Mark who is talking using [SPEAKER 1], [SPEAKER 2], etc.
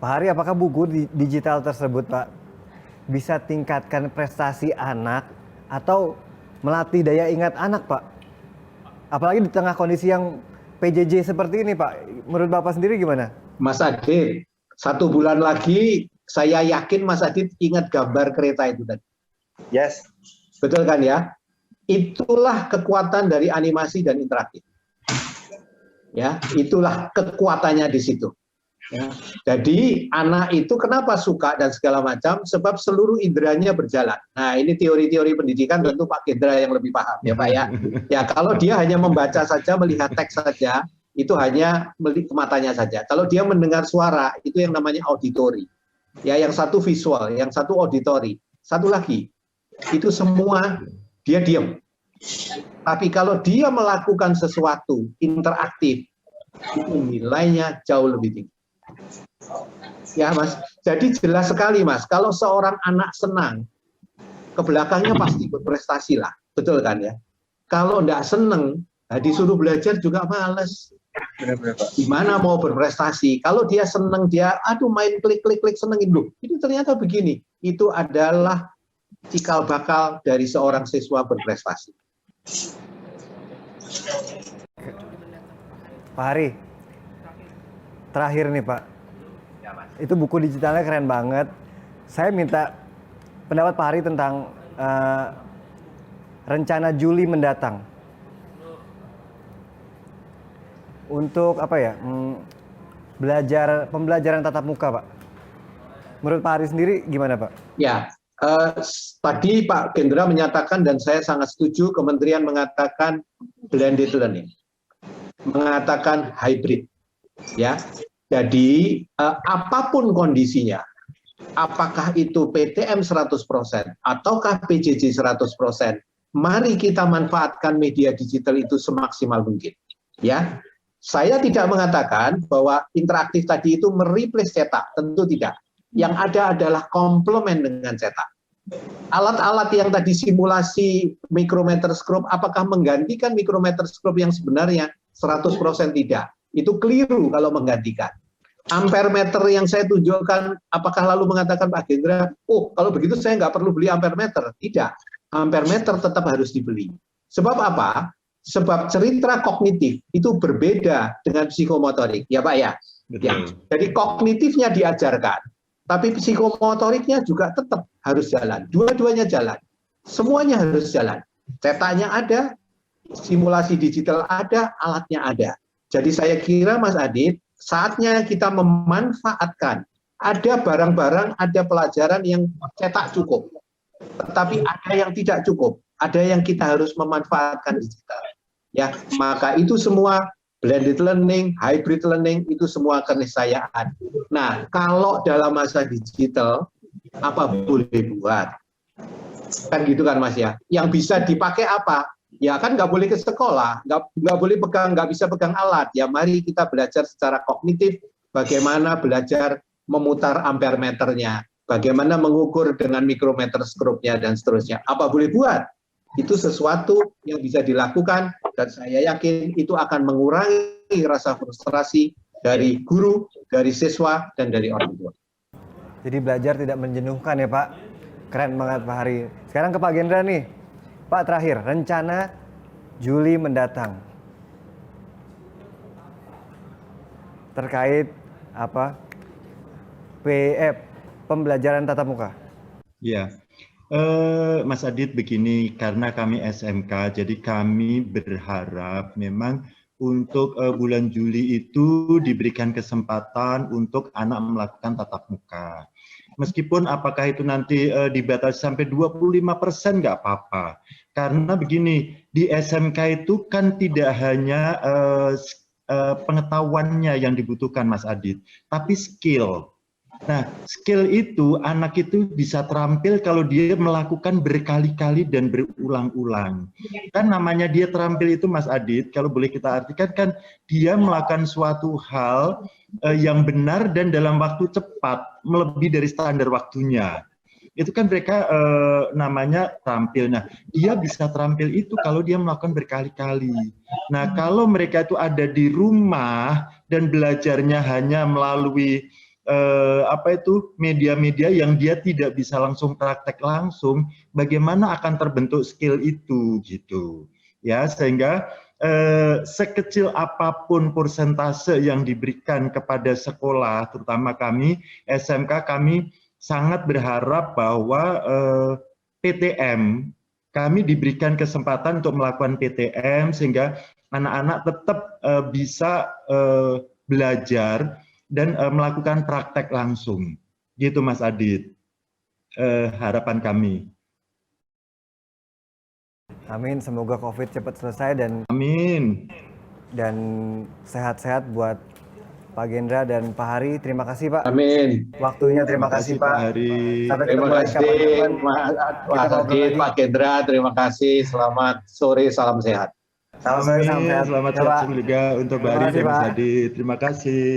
[SPEAKER 1] Pak Hari, apakah buku digital tersebut, Pak, bisa tingkatkan prestasi anak atau melatih daya ingat anak, Pak? Apalagi di tengah kondisi yang PJJ seperti ini, Pak. Menurut Bapak sendiri gimana?
[SPEAKER 2] Mas Adit, 1 bulan lagi saya yakin Mas Adit ingat gambar kereta itu tadi.
[SPEAKER 3] Yes.
[SPEAKER 2] Betul kan ya? Itulah kekuatan dari animasi dan interaktif. Ya, itulah kekuatannya di situ. Ya. Jadi anak itu kenapa suka dan segala macam? Sebab seluruh inderanya berjalan. Nah, ini teori-teori pendidikan tentu Pak Gendra yang lebih paham ya Pak ya. Ya, kalau dia hanya membaca saja, melihat teks saja, itu hanya matanya saja. Kalau dia mendengar suara, itu yang namanya auditori. Ya, yang satu visual, yang satu auditori. Satu lagi, itu semua dia diam. Tapi kalau dia melakukan sesuatu interaktif, itu nilainya jauh lebih tinggi. Ya Mas, jadi jelas sekali Mas, kalau seorang anak senang, ke belakangnya pasti berprestasi lah, betul kan ya? Kalau enggak seneng, disuruh belajar juga males. Gimana mau berprestasi? Kalau dia seneng, dia main klik-klik senengin loh. Itu ternyata begini, itu adalah cikal bakal dari seorang siswa berprestasi.
[SPEAKER 1] Pak Hari, terakhir nih Pak, itu buku digitalnya keren banget. Saya minta pendapat Pak Hari tentang rencana Juli mendatang untuk pembelajaran tatap muka, Pak. Menurut Pak Hari sendiri gimana, Pak?
[SPEAKER 2] Ya, tadi Pak Gendra menyatakan dan saya sangat setuju, Kementerian mengatakan blended learning, mengatakan hybrid, ya. Jadi apapun kondisinya, apakah itu PTM 100% ataukah PJJ 100%, mari kita manfaatkan media digital itu semaksimal mungkin. Ya, saya tidak mengatakan bahwa interaktif tadi itu mereplace cetak, tentu tidak. Yang ada adalah komplement dengan cetak. Alat-alat yang tadi simulasi micrometerscope, apakah menggantikan micrometerscope yang sebenarnya 100% tidak? Itu keliru kalau menggantikan. Ampere meter yang saya tunjukkan, apakah lalu mengatakan Pak Gendra, oh kalau begitu saya nggak perlu beli ampere meter? Tidak, ampere meter tetap harus dibeli. Sebab apa? Sebab cerita kognitif itu berbeda dengan psikomotorik, ya Pak ya. Ya. Jadi kognitifnya diajarkan, tapi psikomotoriknya juga tetap harus jalan. Dua-duanya jalan, semuanya harus jalan. Cetaknya ada, simulasi digital ada, alatnya ada. Jadi saya kira Mas Adit, saatnya kita memanfaatkan. Ada barang-barang, ada pelajaran yang cetak cukup. Tetapi ada yang tidak cukup. Ada yang kita harus memanfaatkan digital. Ya, maka itu semua blended learning, hybrid learning, itu semua keniscayaan. Nah, kalau dalam masa digital, apa boleh buat? Kan gitu kan Mas ya. Yang bisa dipakai apa? Ya kan nggak boleh ke sekolah, nggak boleh pegang, nggak bisa pegang alat. Ya mari kita belajar secara kognitif bagaimana belajar memutar ampere meternya, bagaimana mengukur dengan mikrometerskopnya dan seterusnya. Apa boleh buat? Itu sesuatu yang bisa dilakukan dan saya yakin itu akan mengurangi rasa frustrasi dari guru, dari siswa, dan dari orang tua.
[SPEAKER 1] Jadi belajar tidak menjenuhkan ya Pak. Keren banget Pak Hari. Sekarang ke Pak Gendra nih. Pak, terakhir, rencana Juli mendatang terkait pembelajaran tatap muka.
[SPEAKER 4] Ya, Mas Adit begini, karena kami SMK, jadi kami berharap memang untuk bulan Juli itu diberikan kesempatan untuk anak melakukan tatap muka. Meskipun apakah itu nanti dibatasi sampai 25% nggak apa-apa. Karena begini, di SMK itu kan tidak hanya pengetahuannya yang dibutuhkan Mas Adit, tapi skill. Nah, skill itu anak itu bisa terampil kalau dia melakukan berkali-kali dan berulang-ulang. Kan namanya dia terampil itu Mas Adit, kalau boleh kita artikan kan dia melakukan suatu hal yang benar dan dalam waktu cepat, melebihi dari standar waktunya. Itu kan mereka namanya terampil. Nah, dia bisa terampil itu kalau dia melakukan berkali-kali. Nah, kalau mereka itu ada di rumah dan belajarnya hanya melalui media-media yang dia tidak bisa langsung praktek langsung, bagaimana akan terbentuk skill itu gitu ya, sehingga sekecil apapun persentase yang diberikan kepada sekolah, terutama kami SMK, kami sangat berharap bahwa PTM, kami diberikan kesempatan untuk melakukan PTM sehingga anak-anak tetap bisa belajar dan melakukan praktek langsung. Gitu Mas Adit, harapan kami.
[SPEAKER 1] Amin, semoga COVID cepat selesai
[SPEAKER 4] Amin.
[SPEAKER 1] dan sehat-sehat buat Pak Gendra dan Pak Hari. Terima kasih Pak.
[SPEAKER 2] Amin.
[SPEAKER 1] Waktunya terima kasih Pak.
[SPEAKER 4] Hari.
[SPEAKER 1] Sampai
[SPEAKER 2] Terima
[SPEAKER 1] ketemu lagi
[SPEAKER 2] kasih
[SPEAKER 1] kapan-kapan.
[SPEAKER 2] Mas Adit, Pak Gendra, terima kasih. Selamat sore, salam sehat.
[SPEAKER 1] Salam sehat, salam
[SPEAKER 4] Amin.
[SPEAKER 1] sehat.
[SPEAKER 4] Selamat
[SPEAKER 1] Ya,
[SPEAKER 4] sehat
[SPEAKER 1] Pak.
[SPEAKER 4] juga untuk
[SPEAKER 1] Terima
[SPEAKER 4] Bari
[SPEAKER 1] kasih,
[SPEAKER 4] dan Mas
[SPEAKER 1] Pak.
[SPEAKER 4] Adit. Terima kasih.